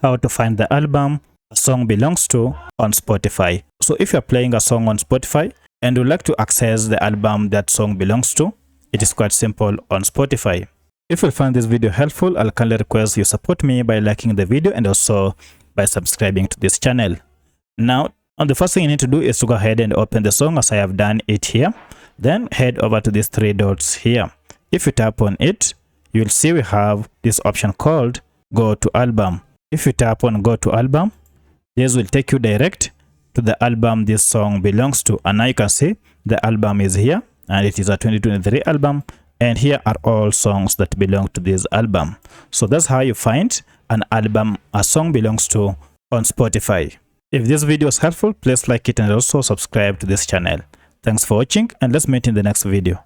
how to find the album a song belongs to on Spotify. So if you're playing a song on Spotify and would like to access the album that song belongs to, it is quite simple on Spotify. If you find this video helpful, I'll kindly request you support me by liking the video and also by subscribing to this channel. Now, the first thing you need to do is to go ahead and open the song as I have done it here. Then head over to these three dots here. If you tap on it, you'll see we have this option called Go to Album. If you tap on Go to Album, this will take you direct to the album this song belongs to. And now you can see the album is here and it is a 2023 album. And here are all songs that belong to this album. So that's how you find an album a song belongs to on Spotify. If this video is helpful, please like it and also subscribe to this channel. Thanks for watching and let's meet in the next video.